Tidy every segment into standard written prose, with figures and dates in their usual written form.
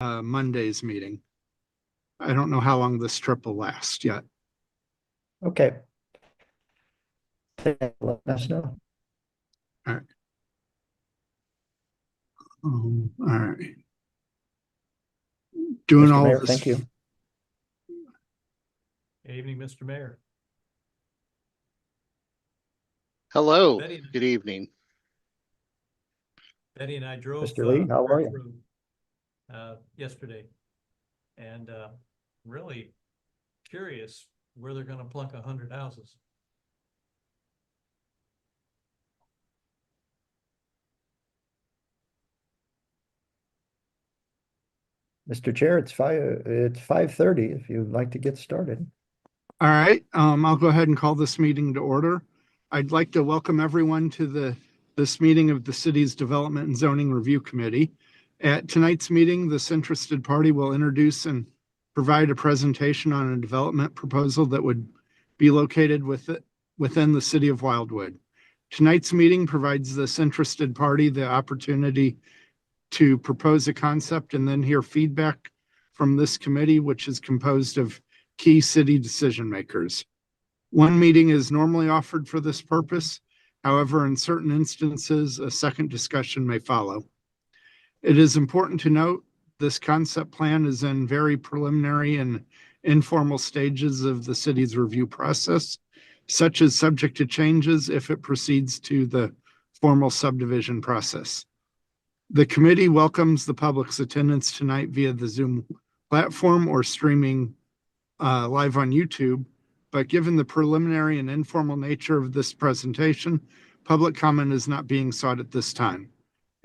Monday's meeting. I don't know how long this trip will last yet. Okay. Let us know. All right. All right. Doing Mr. all Mayor, this. thank you. Good evening, Mr. Mayor. Hello, Betty, good evening. Betty and I drove Mr. Lee, how are Church you? Road, yesterday, and really curious where they're going to plunk 100 houses. Mr. Chair, it's 5:30 if you'd like to get started. All right. I'll go ahead and call this meeting to order. I'd like to welcome everyone to this meeting of the city's Development and Zoning Review Committee. At tonight's meeting, this interested party will introduce and provide a presentation on a development proposal that would be located within the city of Wildwood. Tonight's meeting provides this interested party the opportunity to propose a concept and then hear feedback from this committee, which is composed of key city decision makers. One meeting is normally offered for this purpose. However, in certain instances, a second discussion may follow. It is important to note this concept plan is in very preliminary and informal stages of the city's review process, such as subject to changes if it proceeds to the formal subdivision process. The committee welcomes the public's attendance tonight via the Zoom platform or streaming live on YouTube, but given the preliminary and informal nature of this presentation, public comment is not being sought at this time.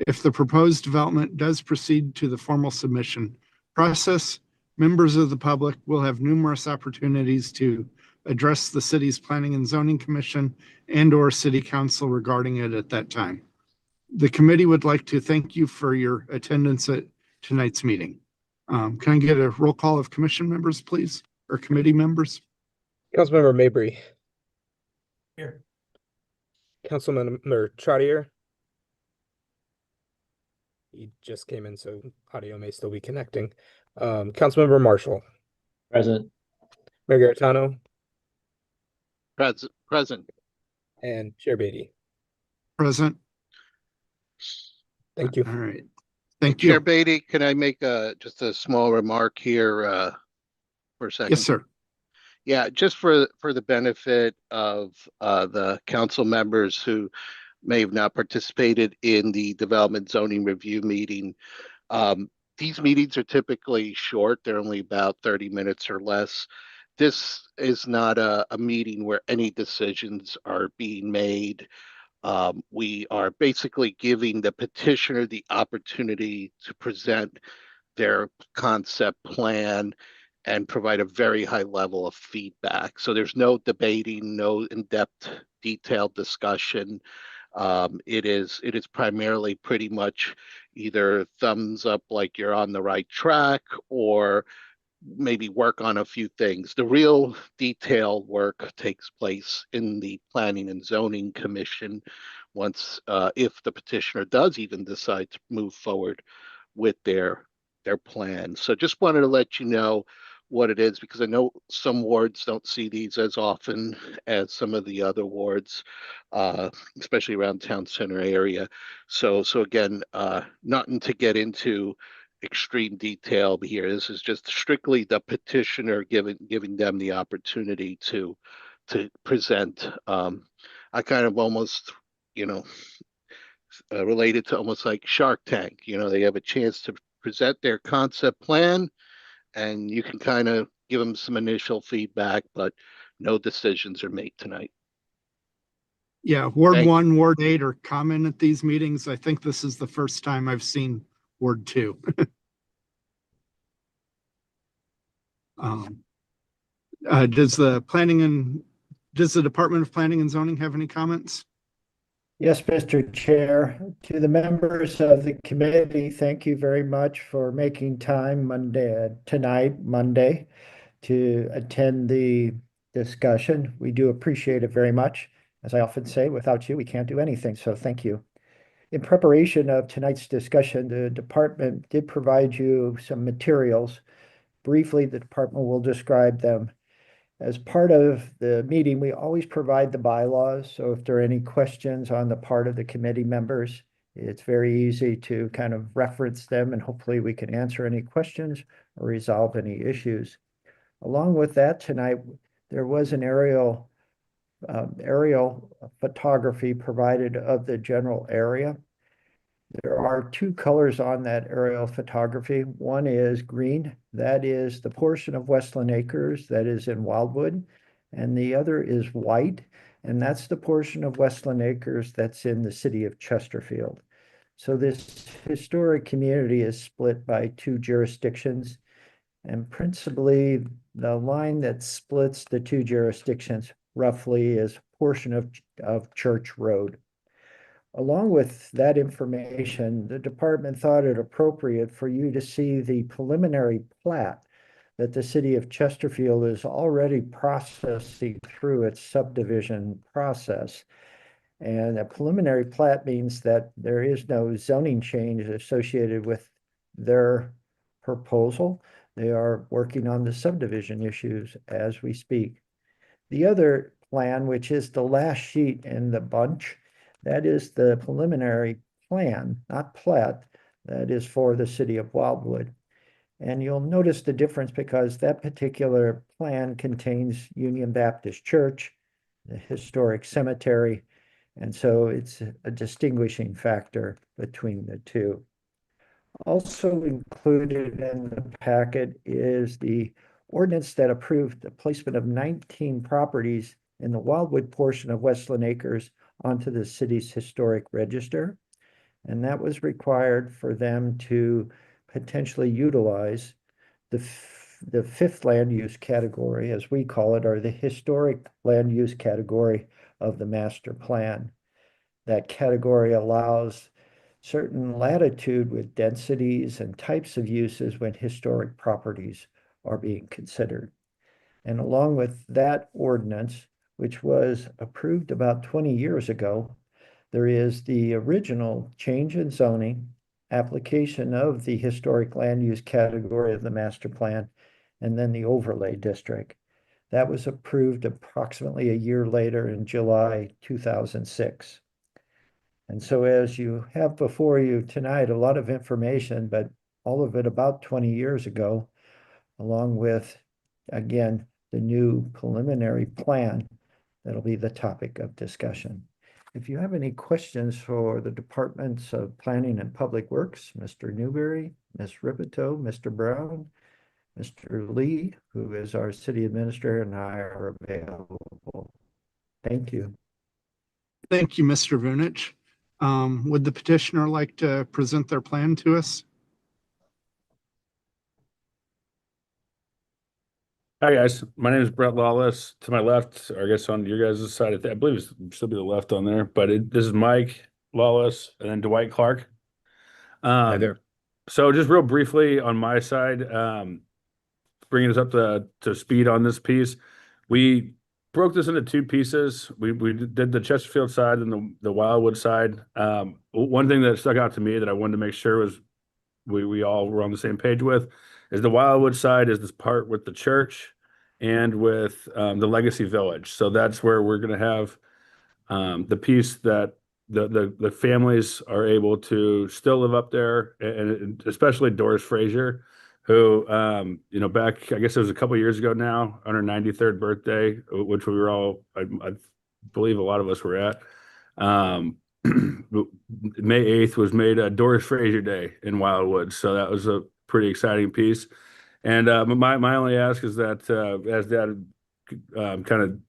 If the proposed development does proceed to the formal submission process, members of the public will have numerous opportunities to address the city's Planning and Zoning Commission and/or City Council regarding it at that time. The committee would like to thank you for your attendance at tonight's meeting. Can I get a roll call of commission members, please, or committee members? Councilmember Mabry, Here, Councilmember Trottier. He just came in, so audio may still be connecting. Councilmember Marshall, Present. Mayor Garitano, Present. and Chair Beatty. Present. Thank you. All right. Thank Chair you. Beatty, can I make just a small remark here for a second? Yes, sir. Yeah, just for the benefit of the council members who may have not participated in the development zoning review meeting. These meetings are typically short. They're only about 30 minutes or less. This is not a meeting where any decisions are being made. We are basically giving the petitioner the opportunity to present their concept plan and provide a very high level of feedback. So there's no debating, no in-depth detailed discussion. It is primarily pretty much either thumbs up like you're on the right track or maybe work on a few things. The real detailed work takes place in the Planning and Zoning Commission once, if the petitioner does even decide to move forward with their plan. So just wanted to let you know what it is, because I know some wards don't see these as often as some of the other wards, especially around town center area. So again, nothing to get into extreme detail here. This is just strictly the petitioner giving them the opportunity to present. I kind of almost, related to almost like Shark Tank. They have a chance to present their concept plan, and you can kind of give them some initial feedback, but no decisions are made tonight. Yeah, Ward Thank you. 1, Ward 8 are common at these meetings. I think this is the first time I've seen Ward 2. Does the Department of Planning and Zoning have any comments? Yes, Mr. Chair. To the members of the committee, thank you very much for making time Monday, to attend the discussion. We do appreciate it very much. As I often say, without you, we can't do anything, so thank you. in preparation of tonight's discussion, the department did provide you some materials. Briefly, the department will describe them. As part of the meeting, we always provide the bylaws. So if there are any questions on the part of the committee members, it's very easy to kind of reference them, and hopefully we can answer any questions or resolve any issues. Along with that, tonight, there was an aerial photography provided of the general area. There are two colors on that aerial photography. One is green, that is the portion of Westland Acres that is in Wildwood, and the other is white, and that's the portion of Westland Acres that's in the city of Chesterfield. So this historic community is split by two jurisdictions, and principally the line that splits the two jurisdictions roughly is a portion of Church Road. Along with that information, the department thought it appropriate for you to see the preliminary plat that the city of Chesterfield is already processing through its subdivision process. And a preliminary plat means that there is no zoning change associated with their proposal. They are working on the subdivision issues as we speak. The other plan, which is the last sheet in the bunch, that is the preliminary plan, not plat, that is for the city of Wildwood. And you'll notice the difference because that particular plan contains Union Baptist Church, the historic cemetery, and so it's a distinguishing factor between the two. Also included in the packet is the ordinance that approved the placement of 19 properties in the Wildwood portion of Westland Acres onto the city's historic register. And that was required for them to potentially utilize the fifth land use category, as we call it, or the historic land use category of the master plan. That category allows certain latitude with densities and types of uses when historic properties are being considered. And along with that ordinance, which was approved about 20 years ago, there is the original change in zoning, application of the historic land use category of the master plan, and then the overlay district. That was approved approximately a year later in July 2006. And so as you have before you tonight, a lot of information, but all of it about 20 years ago, along with, again, the new preliminary plan that'll be the topic of discussion. If you have any questions for the Departments of Planning and Public Works, Mr. Newberry, Ms. Ripito, Mr. Brown, Mr. Lee, who is our city administrator, and I are available. Thank you. Thank you, Mr. Vunich. Would the petitioner like to present their plan to us? Hi, guys. My name is Brett Lawless. To my left, or I guess on your guys' side, I believe it's still be the left on there, but this is Mike Lawless and then Dwight Clark. Hi there. So just real briefly on my side, bringing us up to speed on this piece, we broke this into two pieces. We did the Chesterfield side and the Wildwood side. One thing that stuck out to me that I wanted to make sure was we all were on the same page with is the Wildwood side is this part with the church and with the Legacy Village. So that's where we're going to have the piece that the families are able to still live up there, and especially Doris Frazier, who back, I guess it was a couple of years ago now, on her 93rd birthday, which we were all, I believe a lot of us were at. May 8th was made Doris Frazier Day in Wildwood, so that was a pretty exciting piece. And my only ask is that as Dad kind of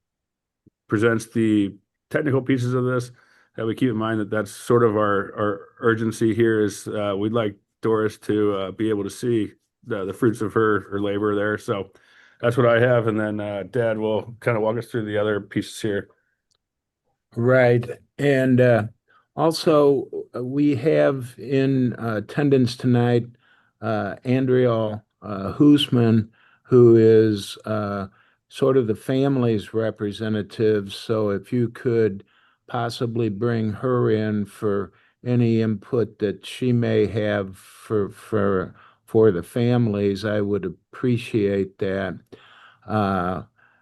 presents the technical pieces of this, that we keep in mind that that's sort of our urgency here is we'd like Doris to be able to see the fruits of her labor there. So that's what I have. And then Dad will kind of walk us through the other pieces here. Right. And also, we have in attendance tonight Andrea Hoosman, who is sort of the family's representative. So if you could possibly bring her in for any input that she may have for the families. I would appreciate that.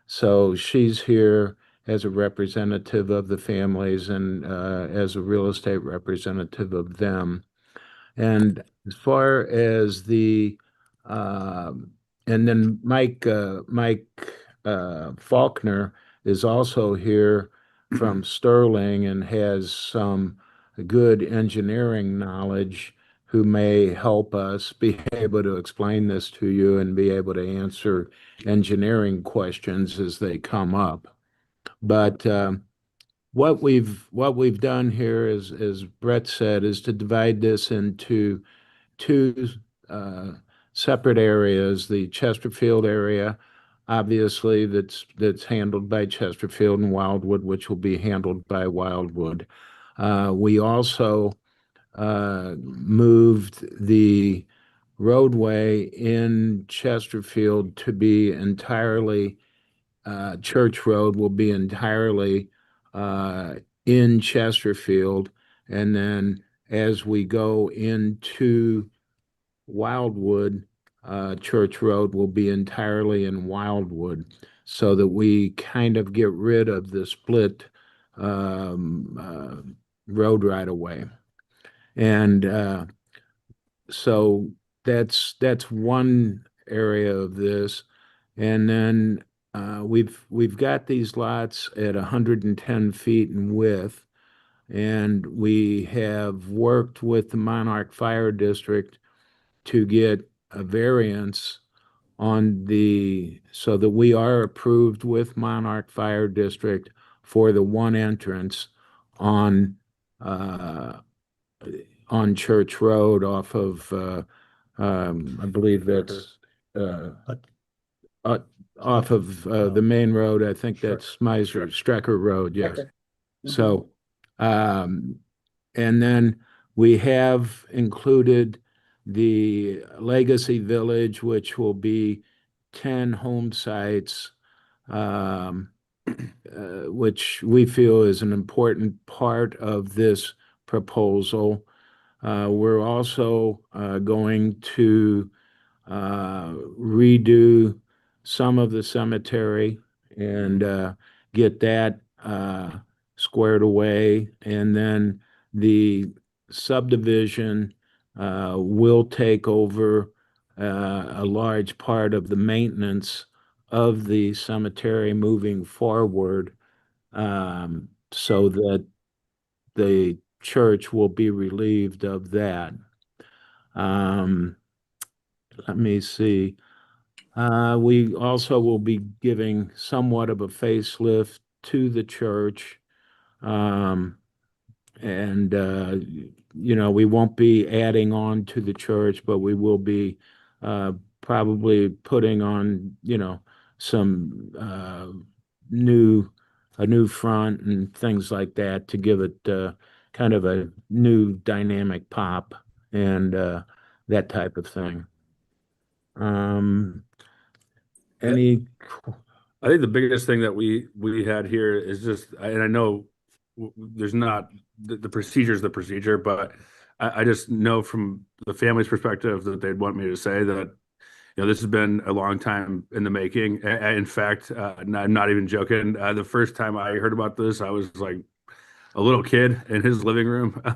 So she's here as a representative of the families and as a real estate representative of them. And as far as and then Mike Faulkner is also here from Sterling and has some good engineering knowledge, who may help us be able to explain this to you and be able to answer engineering questions as they come up. But what we've done here is, as Brett said, is to divide this into two separate areas. The Chesterfield area, obviously, that's handled by Chesterfield, and Wildwood, which will be handled by Wildwood. We also moved the roadway in Chesterfield to be entirely, Church Road will be entirely in Chesterfield. And then as we go into Wildwood, Church Road will be entirely in Wildwood, so that we kind of get rid of the split road right away. And so that's one area of this. And then we've got these lots at 110 feet in width, and we have worked with the Monarch Fire District to get a variance so that we are approved with Monarch Fire District for the one entrance on Church Road off of I believe that's off of the main road. I think that's Miser Strecker Road. Yes. So, and then we have included the Legacy Village, which will be 10 home sites, which we feel is an important part of this proposal. We're also going to redo some of the cemetery and get that squared away. And then the subdivision will take over a large part of the maintenance of the cemetery moving forward, so that the church will be relieved of that. Let me see. We also will be giving somewhat of a facelift to the church. And we won't be adding on to the church, but we will be probably putting on, some a new front and things like that to give it kind of a new dynamic pop and that type of thing. Any I think the biggest thing that we had here is just, and I know there's not the procedure is the procedure, but I just know from the family's perspective that they'd want me to say that, this has been a long time in the making. In fact, I'm not even joking. The first time I heard about this, I was like a little kid in his living room. So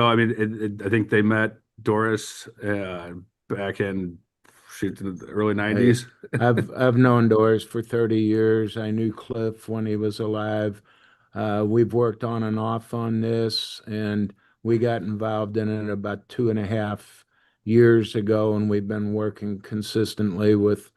I mean, I think they met Doris back in the early 90s. I've known Doris for 30 years. I knew Cliff when he was alive. We've worked on and off on this, and we got involved in it about 2.5 years ago, and we've been working consistently with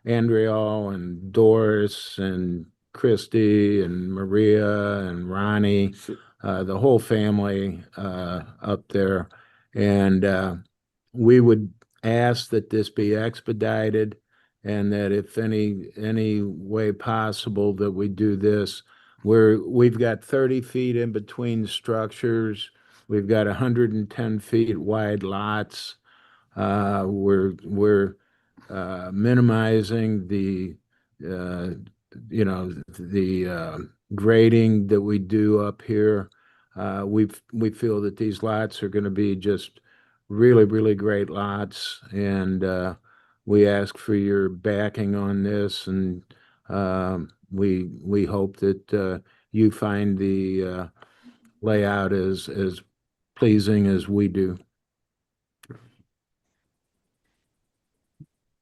Andrea and Doris and Christy and Maria and Ronnie, the whole family up there. And we would ask that this be expedited, and that if any way possible that we do this. We've got 30 feet in between structures. We've got 110 feet wide lots. We're minimizing the grading that we do up here. We feel that these lots are going to be just really, really great lots, and we ask for your backing on this, and we hope that you find the layout as pleasing as we do.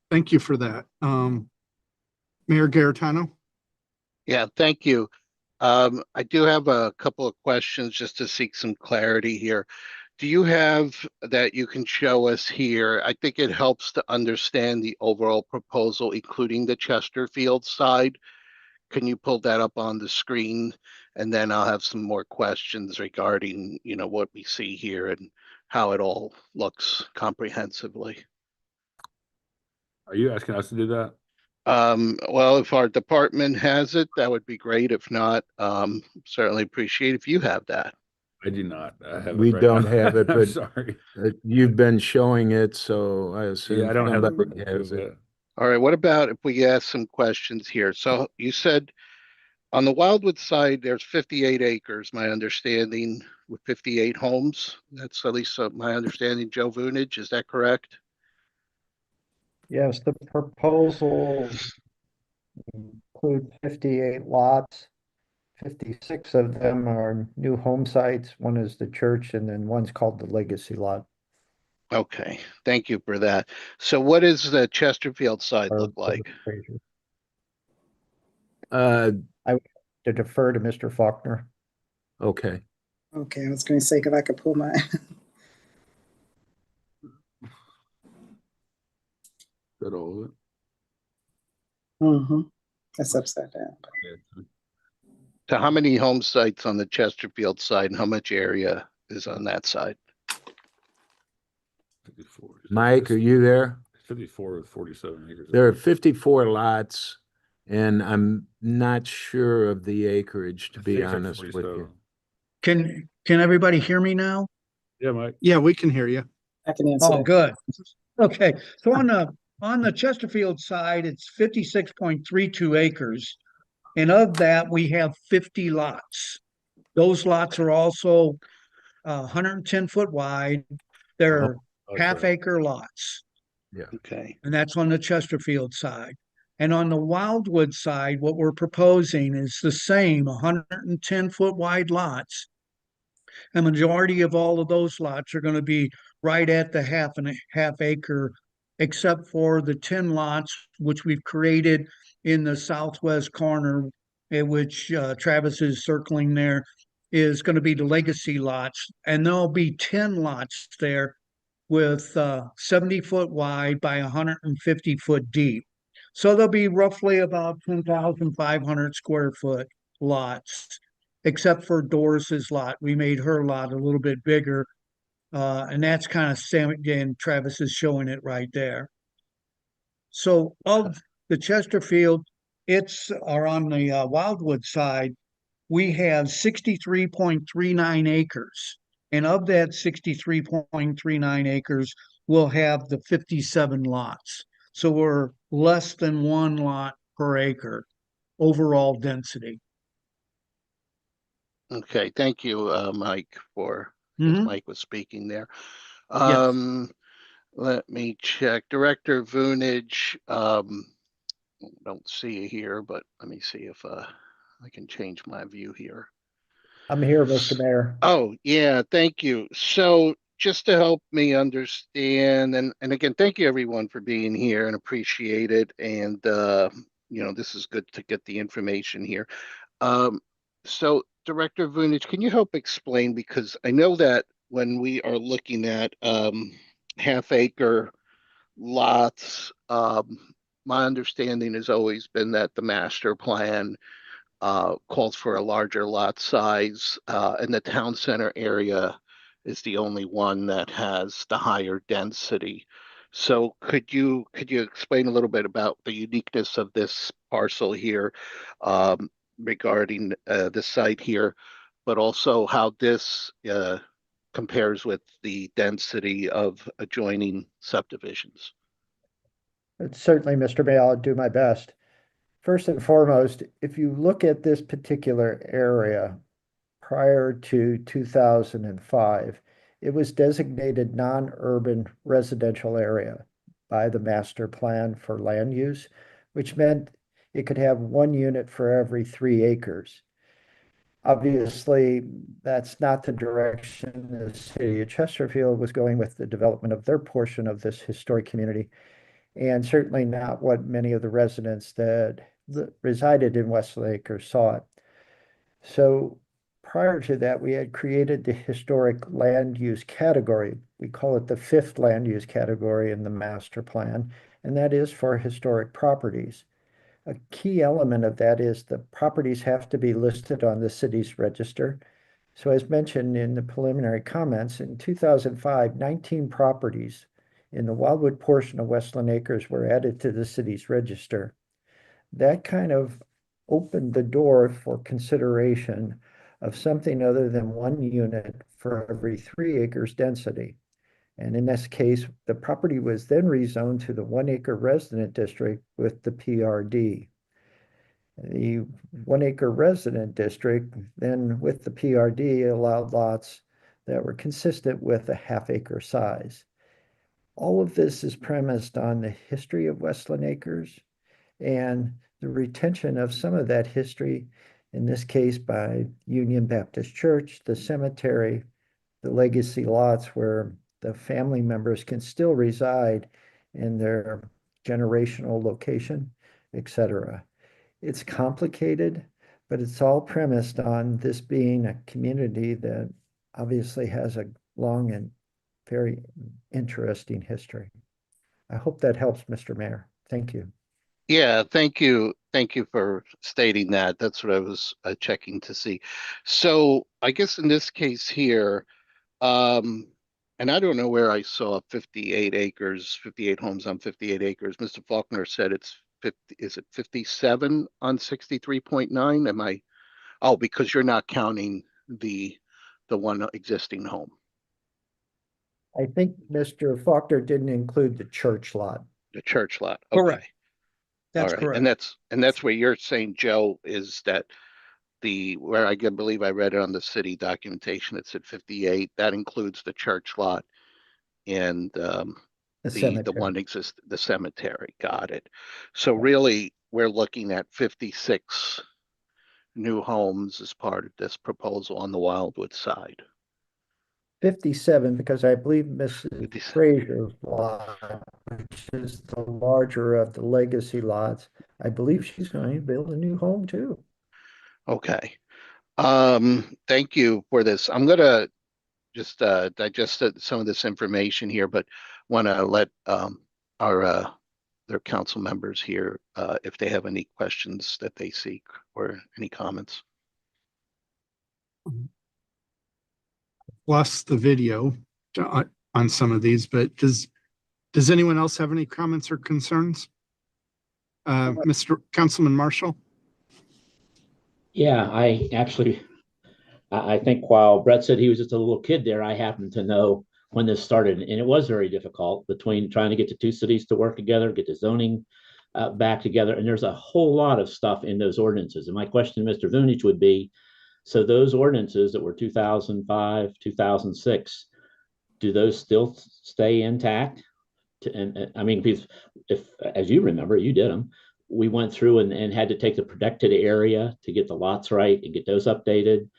Thank you for that. Mayor Garetano? Yeah, thank you. I do have a couple of questions just to seek some clarity here. Do you have that you can show us here? I think it helps to understand the overall proposal, including the Chesterfield side. Can you pull that up on the screen? And then I'll have some more questions regarding, what we see here and how it all looks comprehensively. Are you asking us to do that? Well, if our department has it, that would be great. If not, certainly appreciate if you have that. I do not. I have We it right don't now. have it, I'm but sorry. You've been showing it, so I assume Yeah, I don't have somebody has it. it. All right, what about if we ask some questions here? So you said on the Wildwood side, there's 58 acres, my understanding, with 58 homes. That's at least my understanding, Joe Vunich, is that correct? Yes, the proposal includes 58 lots. 56 of them are new home sites. One is the church, and then one's called the Legacy Lot. Okay, thank you for that. So what does the Chesterfield side or- look like? Uh, To defer to Mr. Faulkner. okay. Okay, I was going to say, if I could pull my, Is that all of it? that's upside down. Yeah. So how many home sites on the Chesterfield side and how much area is on that side? 54. Mike, are you there? 54 with 47 acres. There are 54 lots, and I'm not sure of the acreage, to I be think it's like honest with 47. you. Can everybody hear me now? Yeah, Mike. Yeah, we can hear you. I can answer Oh, that. good. Okay, so on the Chesterfield side, it's 56.32 acres. And of that, we have 50 lots. Those lots are also 110 foot wide. They're Okay. half acre lots, Okay, and that's on the Chesterfield side. And on the Wildwood side, what we're proposing is the same 110 foot wide lots. A majority of all of those lots are going to be right at the half acre, except for the 10 lots which we've created in the southwest corner, which Travis is circling there, is going to be the legacy lots, and there'll be 10 lots there with 70 foot wide by 150 foot deep. So there'll be roughly about 10,500 square foot lots, except for Doris's lot. We made her lot a little bit bigger. And that's kind of same again, Travis is showing it right there. So of the Chesterfield, or on the Wildwood side, we have 63.39 acres. And of that 63.39 acres, we'll have the 57 lots. So we're less than one lot per acre overall density. okay, thank you, Mike, for, as Mike was speaking there. Yes. Let me check. Director Vunich, don't see you here, but let me see if I can change my view here. I'm here, Mr. Mayor. Oh, yeah, thank you. So just to help me understand, and again, thank you everyone for being here and appreciate it. And, this is good to get the information here. So Director Vunich, can you help explain, because I know that when we are looking at half acre lots, my understanding has always been that the master plan calls for a larger lot size, and the town center area is the only one that has the higher density. So could you explain a little bit about the uniqueness of this parcel here, regarding the site here, but also how this compares with the density of adjoining subdivisions? Certainly, Mr. Mayor, I'll do my best. First and foremost, if you look at this particular area prior to 2005, it was designated non-urban residential area by the master plan for land use, which meant it could have 1 unit for every 3 acres. Obviously, that's not the direction the city of Chesterfield was going with the development of their portion of this historic community, and certainly not what many of the residents that resided in Westland Acres saw it. So prior to that, we had created the historic land use category. We call it the 5th land use category in the master plan, and that is for historic properties. A key element of that is the properties have to be listed on the city's register. So as mentioned in the preliminary comments, in 2005, 19 properties in the Wildwood portion of Westland Acres were added to the city's register. That kind of opened the door for consideration of something other than 1 unit for every 3 acres density. And in this case, the property was then rezoned to the 1 acre resident district with the PRD. The 1 acre resident district then with the PRD allowed lots that were consistent with a 1/2 acre size. All of this is premised on the history of Westland Acres and the retention of some of that history, in this case by Union Baptist Church, the cemetery, the legacy lots where the family members can still reside in their generational location, etc. It's complicated, but it's all premised on this being a community that obviously has a long and very interesting history. I hope that helps, Mr. Mayor. Thank you. Yeah, thank you. Thank you for stating that. That's what I was checking to see. So I guess in this case here, and I don't know where I saw 58 acres, 58 homes on 58 acres. Mr. Faulkner said it's 50, is it 57 on 63.9? Am I, oh, because you're not counting the one existing home, I think Mr. Faulkner didn't include the church lot. the church lot. Correct. Okay. That's All right. correct. And that's where you're saying, Joe, is that where I believe I read it on the city documentation, it said 58. That includes the church lot and The the cemetery. one the cemetery. Got it. So really, we're looking at 56 new homes as part of this proposal on the Wildwood side. 57, because I believe Mrs. 57. Frazier's lot, which is the larger of the legacy lots, I believe she's going to build a new home too. Okay. Thank you for this. I'm gonna just digest some of this information here, but want to let our their council members here if they have any questions that they seek or any comments. Plus the video on some of these, but does anyone else have any comments or concerns? Mr. Councilman Marshall? Yeah, I think while Brett said he was just a little kid there, I happen to know when this started, and it was very difficult between trying to get the two cities to work together, get the zoning back together, and there's a whole lot of stuff in those ordinances. And my question to Mr. Vunich would be, so those ordinances that were 2005, 2006, do those still stay intact? And I mean, if, as you remember, you did them, we went through and had to take the protected area to get the lots right and get those updated.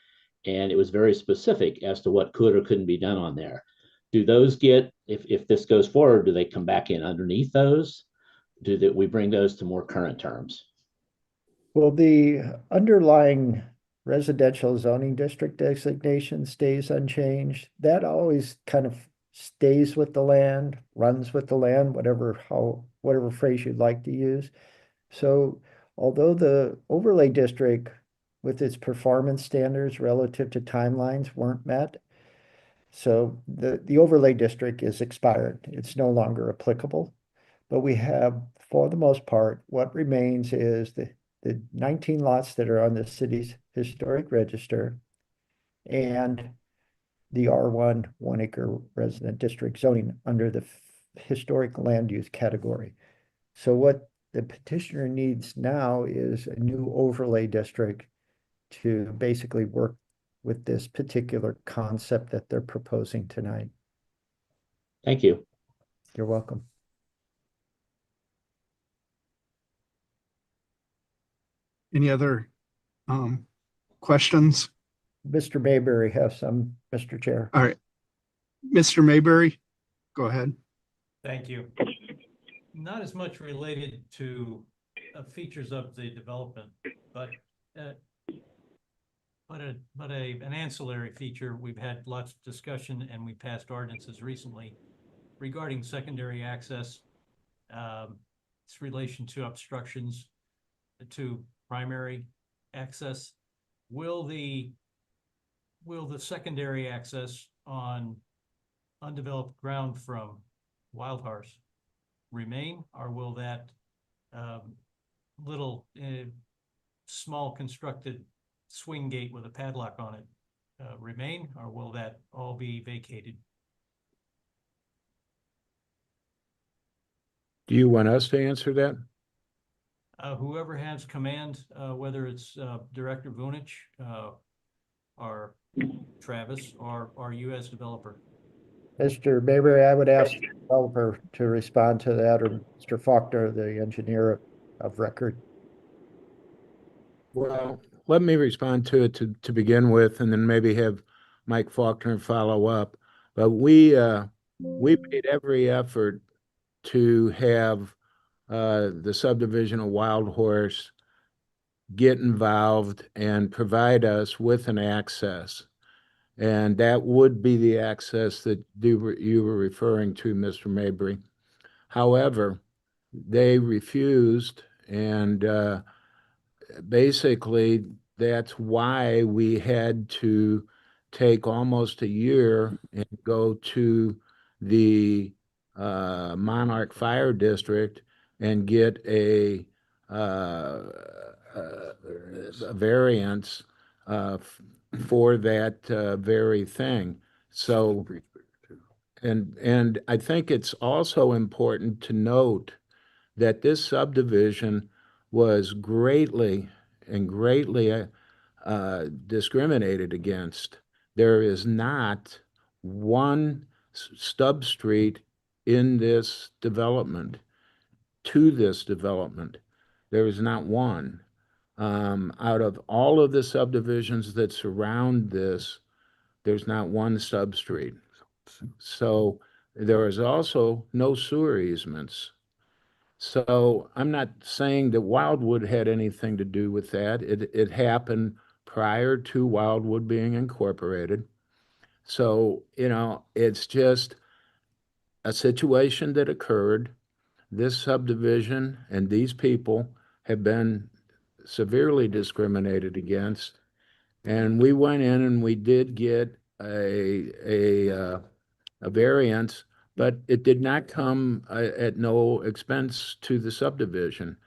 And it was very specific as to what could or couldn't be done on there. Do those get, if this goes forward, do they come back in underneath those? We bring those to more current terms? Well, the underlying residential zoning district designation stays unchanged. That always kind of stays with the land, runs with the land, whatever phrase you'd like to use. So although the overlay district with its performance standards relative to timelines weren't met, so the overlay district is expired. It's no longer applicable. But we have, for the most part, what remains is the 19 lots that are on the city's historic register and the R1 1 acre resident district zoning under the historic land use category. So what the petitioner needs now is a new overlay district to basically work with this particular concept that they're proposing tonight. Thank you. You're welcome. Any other questions? Mr. Mayberry has some, Mr. Chair. All right. Mr. Mayberry, go ahead. Thank you. Not as much related to features of the development, but an ancillary feature. We've had lots of discussion and we passed ordinances recently regarding secondary access, its relation to obstructions to primary access. Will the secondary access on undeveloped ground from Wild Horse remain, or will that little small constructed swing gate with a padlock on it remain, or will that all be vacated? Do you want us to answer that? Whoever has command, whether it's Director Vunich or Travis or you as developer. Mr. Mayberry, I would ask the developer to respond to that, or Mr. Faulkner, the engineer of record. Well, let me respond to it to begin with, and then maybe have Mike Faulkner follow up. But we made every effort to have the subdivision of Wild Horse get involved and provide us with an access. And that would be the access that you were referring to, Mr. Mayberry. However, they refused, and basically that's why we had to take almost a year and go to the Monarch Fire District and get a variance for that very thing. So, and I think it's also important to note that this subdivision was greatly discriminated against. There is not one stub street in this development, to this development. There is not one. Out of all of the subdivisions that surround this, there's not one substreet. So there is also no sewer easements. So I'm not saying that Wildwood had anything to do with that. It happened prior to Wildwood being incorporated. So, you know, it's just a situation that occurred. This subdivision and these people have been severely discriminated against. And we went in and we did get a variance, but it did not come at no expense to the subdivision.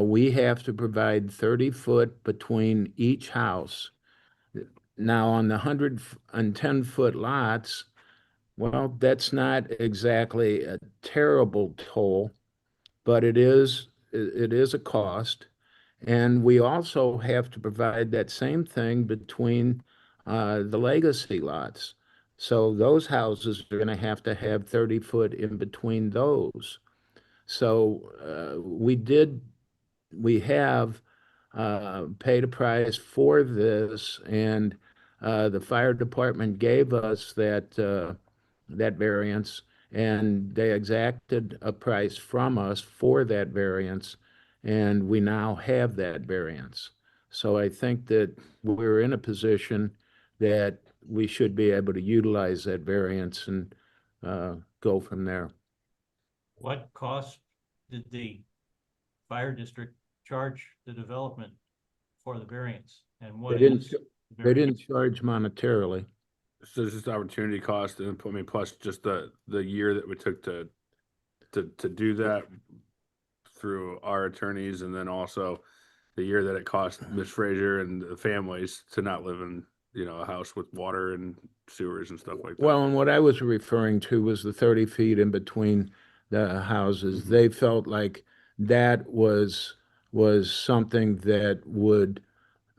We have to provide 30 foot between each house. Now on the 110-foot lots, well, that's not exactly a terrible toll, but it is a cost. And we also have to provide that same thing between the legacy lots. So those houses are going to have 30 foot in between those. So we have paid a price for this, and the fire department gave us that variance, and they exacted a price from us for that variance, and we now have that variance. So I think that we're in a position that we should be able to utilize that variance and go from there. What cost did the fire district charge the development for the variance? And what They is the variance? didn't charge monetarily. So it's just opportunity cost, and I mean, plus just the year that we took to do that through our attorneys, and then also the year that it cost Ms. Frazier and the families to not live in, you know, a house with water and sewers and stuff like that. Well, and what I was referring to was the 30 feet in between the houses. They felt like that was something that would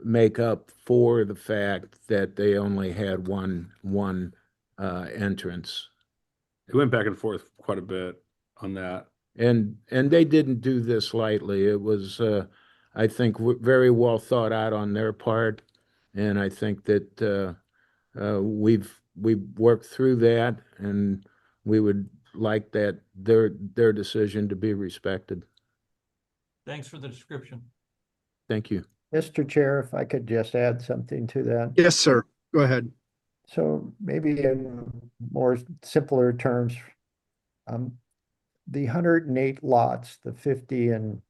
make up for the fact that they only had one entrance. It went back and forth quite a bit on that. And they didn't do this lightly. It was, I think, very well thought out on their part. And I think that we've worked through that, and we would like that their decision to be respected. Thanks for the description. Thank you. Mr. Chair, if I could just add something to that. Yes, sir. Go ahead. So maybe in more simpler terms, the 108 lots, the 50 in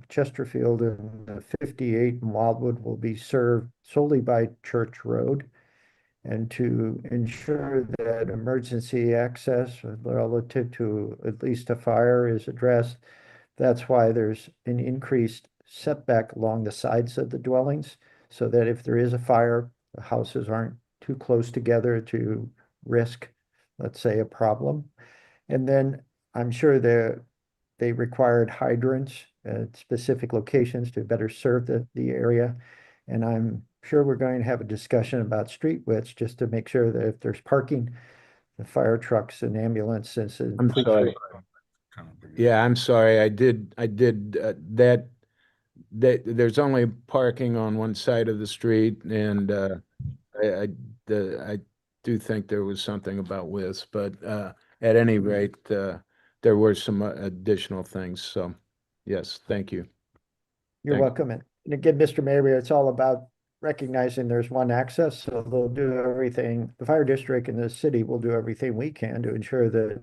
Chesterfield and the 58 in Wildwood will be served solely by Church Road. And to ensure that emergency access relative to at least a fire is addressed, that's why there's an increased setback along the sides of the dwellings, so that if there is a fire, the houses aren't too close together to risk, let's say, a problem. And then I'm sure they required hydrants at specific locations to better serve the area. And I'm sure we're going to have a discussion about street widths just to make sure that if there's parking, the fire trucks and ambulances and I'm police sorry. Yeah, I'm sorry. I did that there's only parking on one side of the street, and I do think there was something about widths, but at any rate, there were some additional things. So, yes, thank you. You're Thank- welcome. And again, Mr. Mayor, it's all about recognizing there's one access, so they'll do everything, the fire district and the city will do everything we can to ensure that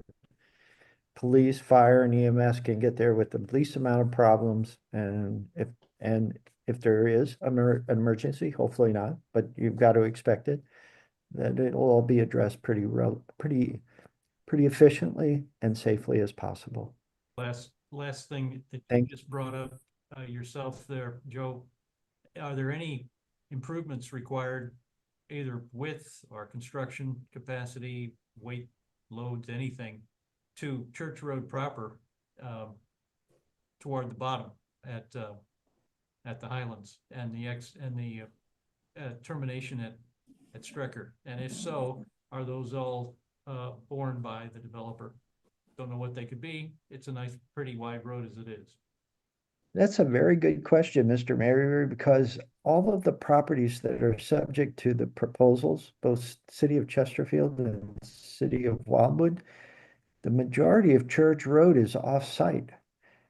police, fire, and EMS can get there with the least amount of problems. And if there is an emergency, hopefully not, but you've got to expect it, that it'll all be addressed pretty efficiently and safely as possible. Last thing that you Thank- just brought up yourself there, Joe. Are there any improvements required, either width or construction capacity, weight, loads, anything, to Church Road proper, toward the bottom at the Highlands and the termination at Strecker? And if so, are those all borne by the developer? Don't know what they could be. It's a nice, pretty wide road as it is. That's a very good question, Mr. Mayor, because all of the properties that are subject to the proposals, both City of Chesterfield and City of Wildwood, the majority of Church Road is off-site.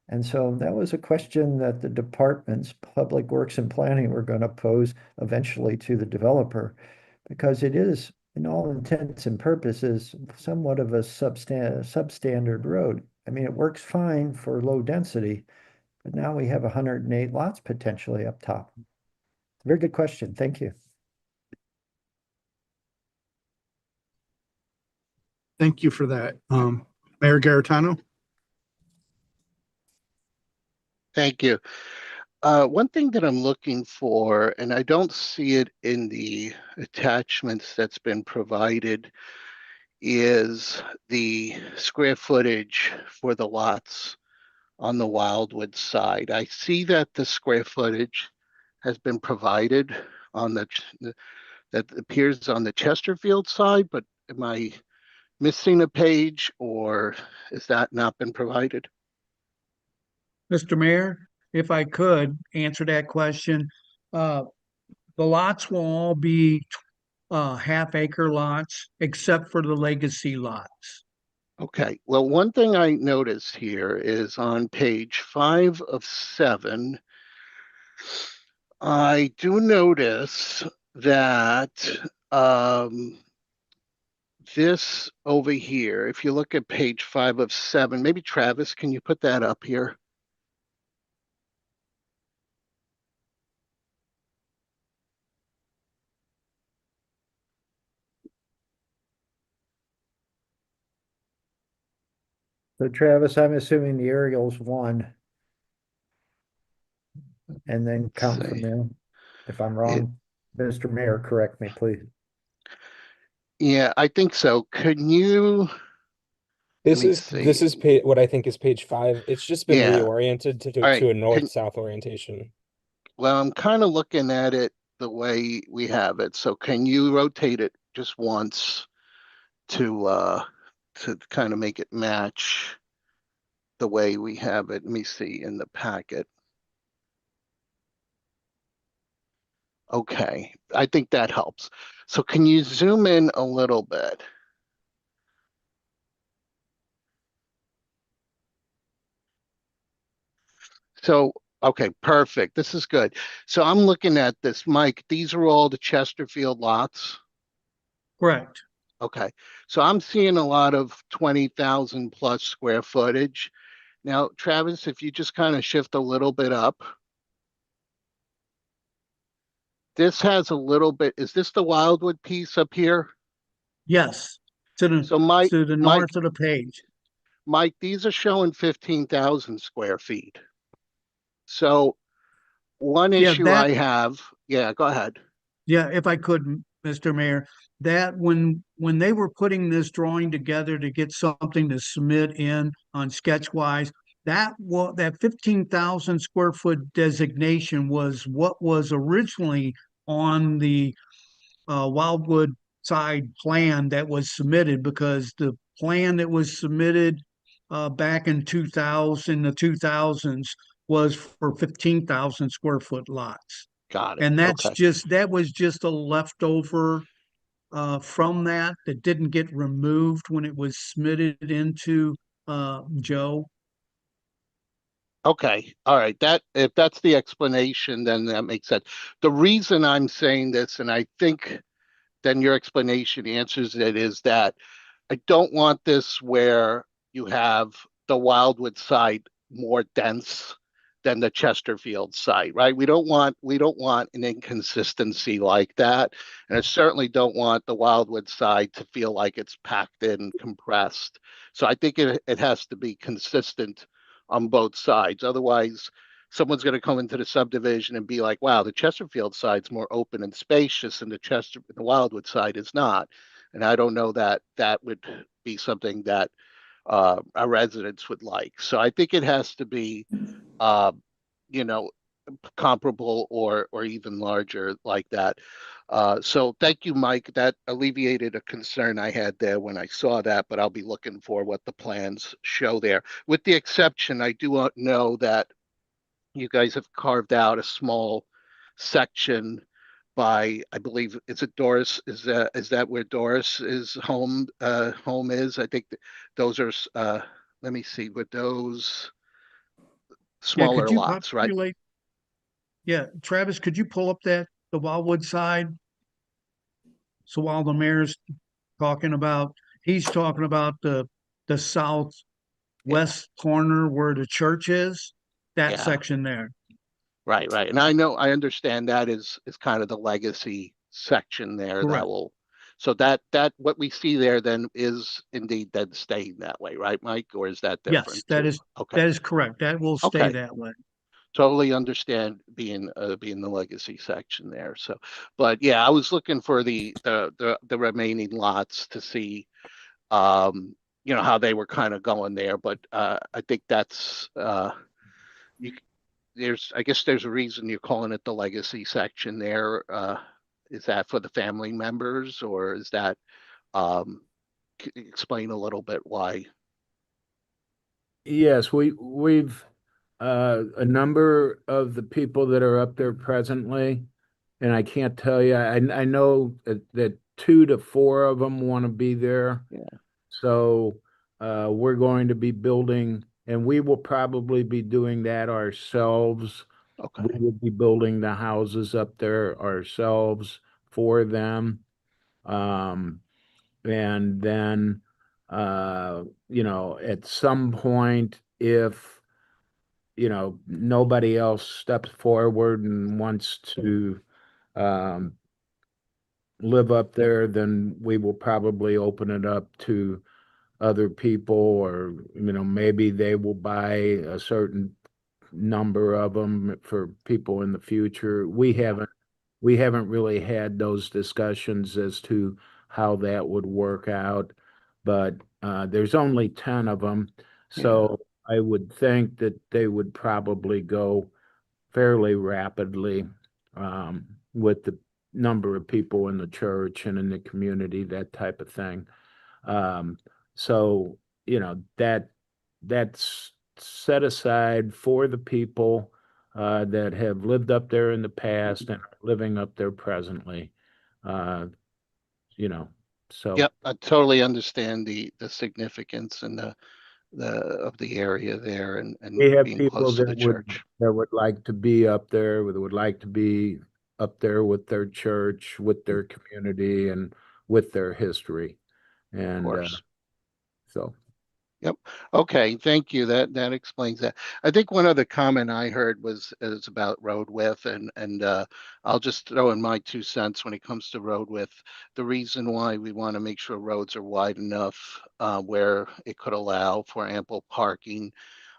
And so that was a question that the departments, Public Works and Planning, were going to pose eventually to the developer, because it is, in all intents and purposes, somewhat of a substandard road. I mean, it works fine for low density, but now we have 108 lots potentially up top. Very good question. Thank you. Thank you for that. Mayor Garitano? Thank you. One thing that I'm looking for, and I don't see it in the attachments that's been provided, is the square footage for the lots on the Wildwood side. I see that the square footage has been provided on that appears on the Chesterfield side, but am I missing a page, or has that not been provided? Mr. Mayor, if I could answer that question, the lots will all be half-acre lots, except for the legacy lots. Okay, well, one thing I noticed here is on page 5 of 7, I do notice that this over here, if you look at page 5 of 7, maybe Travis, can you put that up here? So Travis, I'm assuming the aerial's 1. And then count from see. there. If I'm wrong, Mr. Mayor, correct me, please. Yeah, I think so. Can you, This me is see. what I think is page 5. It's just been Yeah. reoriented to All right. a north-south orientation. Well, I'm kind of looking at it the way we have it. So can you rotate it just once to kind of make it match the way we have it? Let me see in the packet. Okay, I think that helps. So can you zoom in a little bit? So, okay, perfect. This is good. So I'm looking at this, Mike. These are all the Chesterfield lots. Correct. Okay, so I'm seeing a lot of 20,000 plus square footage. Now, Travis, if you just kind of shift a little bit up, this has a little bit, is this the Wildwood piece up here? Yes, So Mike, to the north of the page. Mike, these are showing 15,000 square feet. So one Yeah, issue I have, yeah, go ahead. Yeah, if I could, Mr. Mayor, that when they were putting this drawing together to get something to submit in on Sketchwise, that 15,000 square foot designation was what was originally on the Wildwood side plan that was submitted, because the plan that was submitted back in 2000, the 2000s, was for 15,000 square foot lots. Got it. And Okay. that was just a leftover from that didn't get removed when it was submitted into Joe. Okay. All right. That if that's the explanation, then that makes sense. The reason I'm saying this, and I think then your explanation answers it, is that I don't want this where you have the Wildwood site more dense than the Chesterfield site, right? We don't want an inconsistency like that. And I certainly don't want the Wildwood side to feel like it's packed in, compressed. So I think it has to be consistent on both sides. Otherwise, someone's going to come into the subdivision and be like, wow, the Chesterfield side's more open and spacious and the Wildwood side is not. And I don't know that that would be something that our residents would like. So I think it has to be, uh, you know, comparable or even larger like that. So thank you, Mike. That alleviated a concern I had there when I saw that, but I'll be looking for what the plans show there. With the exception, I do know that you guys have carved out a small section by, I believe, is it Doris? Is that where Doris is home is? I think those are let me see, with those Yeah, could smaller you lots, right? populate? Yeah, Travis, could you pull up the Wildwood side? So while the mayor's talking about, he's talking about the southwest corner where the church is, that Yeah, section there. right. And I understand that is kind of the legacy section there that Correct. will, so that what we see there then is indeed then staying that way, right, Mike? Or is that Yes, different too? Okay, that is correct. That will stay okay. that way. Totally understand being being the legacy section there. So, but yeah, I was looking for the remaining lots to see how they were kind of going there. But I think that's you I guess there's a reason you're calling it the legacy section there. Is that for the family members, or is that explain a little bit why? Yes, we've a number of the people that are up there presently, and I can't tell you, I know that 2 to 4 of them want to be there. Yeah. So we're going to be building, and we will probably be doing that ourselves. Okay. We will be building the houses up there ourselves for them. And then, at some point, if, nobody else steps forward and wants to live up there, then we will probably open it up to other people, or, maybe they will buy a certain number of them for people in the future. We haven't really had those discussions as to how that would work out. but there's only 10 of them. So I would think that they would probably go fairly rapidly with the number of people in the church and in the community, that type of thing. So, that's set aside for the people that have lived up there in the past and are living up there presently. So. Yep, I totally understand the significance and the of the area there and We have being people close to the church. that would like to be up there, that would like to be up there with their church, with their community, and with their history. Of And course. so, Yep. Okay. Thank you. That explains that. I think one other comment I heard is about road width, and I'll just throw in my 2 cents when it comes to road width. The reason why we want to make sure roads are wide enough where it could allow for ample parking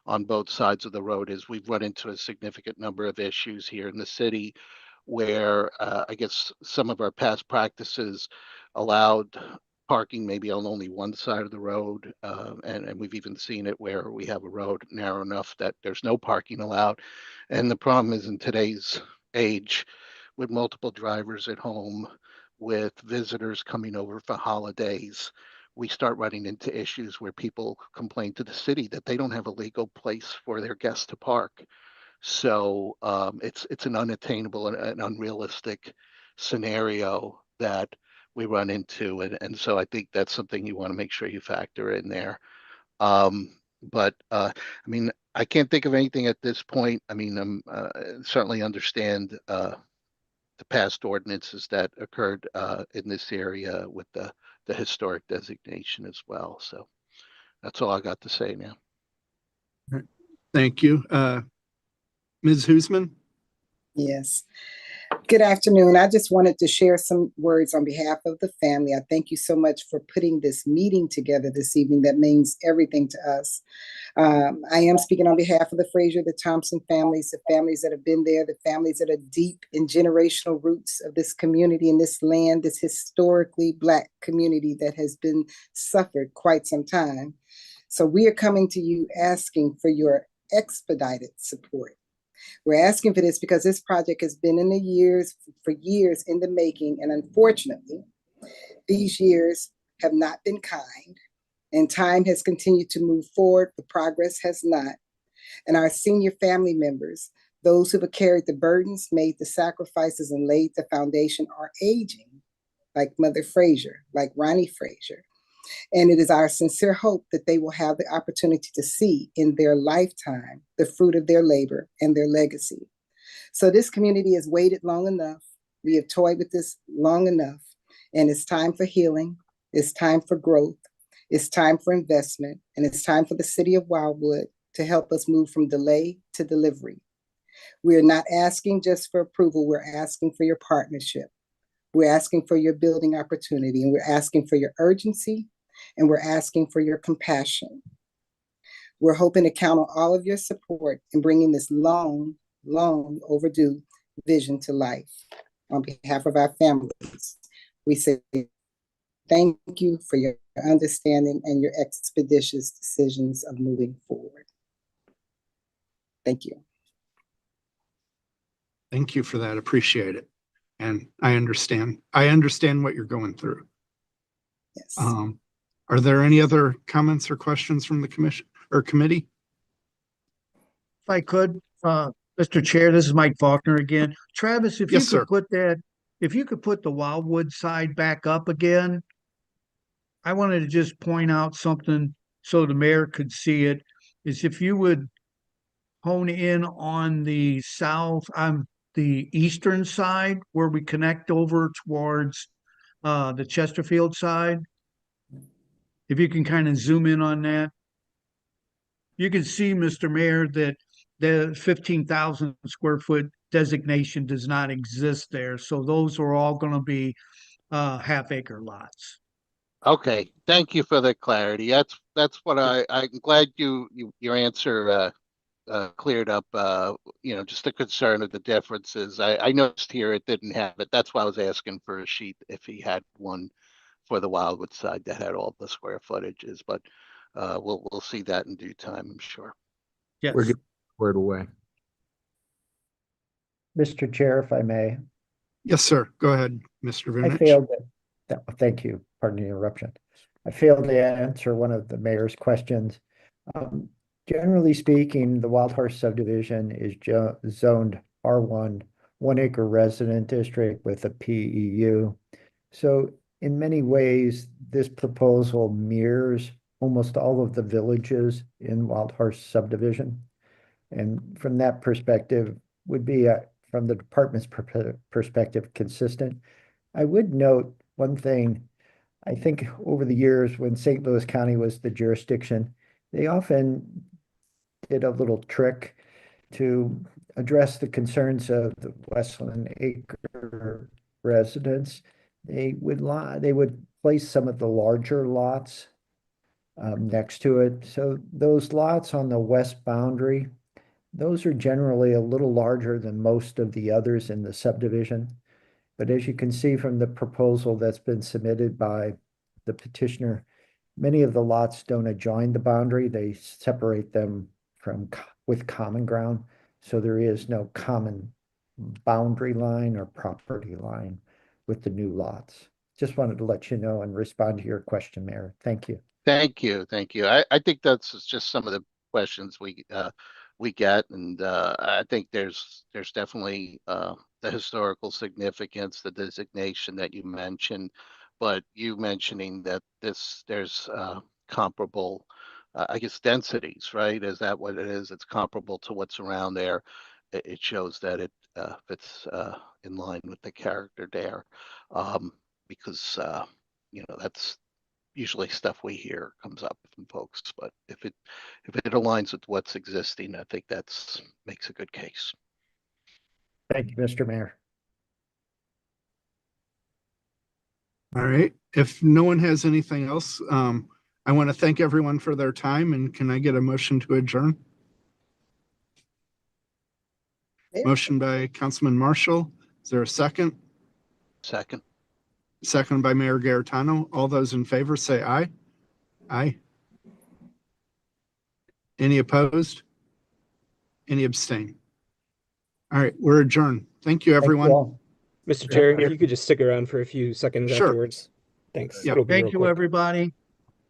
on both sides of the road is we've run into a significant number of issues here in the city where I guess some of our past practices allowed parking maybe on only one side of the road. And we've even seen it where we have a road narrow enough that there's no parking allowed. And the problem is in today's age, with multiple drivers at home, with visitors coming over for holidays, we start running into issues where people complain to the city that they don't have a legal place for their guests to park. So it's an unattainable and an unrealistic scenario that we run into, and so I think that's something you want to make sure you factor in there. But I mean, I can't think of anything at this point. I mean, certainly understand the past ordinances that occurred in this area with the historic designation as well. So that's all I got to say now. Thank you. Ms. Huisman? Yes. Good afternoon. I just wanted to share some words on behalf of the family. I thank you so much for putting this meeting together this evening. That means everything to us. I am speaking on behalf of the Frazier, the Thompson families, the families that have been there, the families that are deep in generational roots of this community and this land, this historically Black community that has been suffered quite some time. So we are coming to you asking for your expedited support. We're asking for this because this project has been for years in the making, and unfortunately, these years have not been kind, and time has continued to move forward, but progress has not. And our senior family members, those who have carried the burdens, made the sacrifices, and laid the foundation, are aging, like Mother Frazier, like Ronnie Frazier. And it is our sincere hope that they will have the opportunity to see in their lifetime the fruit of their labor and their legacy. So this community has waited long enough. We have toyed with this long enough. And it's time for healing. It's time for growth. It's time for investment. And it's time for the city of Wildwood to help us move from delay to delivery. We're not asking just for approval. We're asking for your partnership. We're asking for your building opportunity, and we're asking for your urgency, and we're asking for your compassion. We're hoping to count on all of your support in bringing this long, long overdue vision to life. On behalf of our families, we say thank you for your understanding and your expeditious decisions of moving forward. Thank you. Thank you for that. Appreciate it. And I understand what you're going through. Yes. Are there any other comments or questions from the commission or committee? If I could, Mr. Chair, this is Mike Faulkner again. Travis, if you Yes, sir. if you could put the Wildwood side back up again, I wanted to just point out something so the mayor could see it, is if you would hone in on the the eastern side where we connect over towards the Chesterfield side. If you can kind of zoom in on that, you can see, Mr. Mayor, that the 15,000 square foot designation does not exist there. So those are all going to be half-acre lots. Okay, thank you for the clarity. That's what I'm glad your answer cleared up, just the concern of the differences. I noticed here it didn't have it. That's why I was asking for a sheet if he had one for the Wildwood side that had all the square footages, but we'll see that in due time, I'm sure. Yes. We're getting squared away. Mr. Chair, if I may, Yes, sir. Go ahead, Mr. I Vinich. failed thank you, pardon the interruption. I failed to answer one of the mayor's questions. Generally speaking, the Wild Horse subdivision is zoned R1, 1 acre resident district with a PEU. So in many ways, this proposal mirrors almost all of the villages in Wild Horse subdivision. And from that perspective, would be, from the department's perspective, consistent. I would note one thing. I think over the years, when St. Louis County was the jurisdiction, they often did a little trick to address the concerns of the Westland Acre residents. They would place some of the larger lots next to it. So those lots on the west boundary, those are generally a little larger than most of the others in the subdivision. But as you can see from the proposal that's been submitted by the petitioner, many of the lots don't adjoin the boundary. They separate them with common ground. So there is no common boundary line or property line with the new lots. Just wanted to let you know and respond to your question, Mayor. Thank you. Thank you. I think that's just some of the questions we get, and I think there's definitely the historical significance, the designation that you mentioned, but you mentioning that there's comparable, I guess, densities, right? Is that what it is? It's comparable to what's around there. It shows that it fits in line with the character there, because that's usually stuff we hear comes up from folks, but if it aligns with what's existing, I think makes a good case. Thank you, Mr. Mayor. All right. If no one has anything else, I want to thank everyone for their time, and can I get a motion to adjourn? Mayor? Motion by Councilman Marshall. Is there a second? Second. Second by Mayor Garetano. All those in favor say aye. Aye. Any opposed? Any abstain? All right, we're adjourned. Thank you, Thank you everyone. all. Mr. Chair, if you could just stick around for a few seconds Sure. afterwards. Thanks. Yep. It'll be Thank real you, quick. everybody.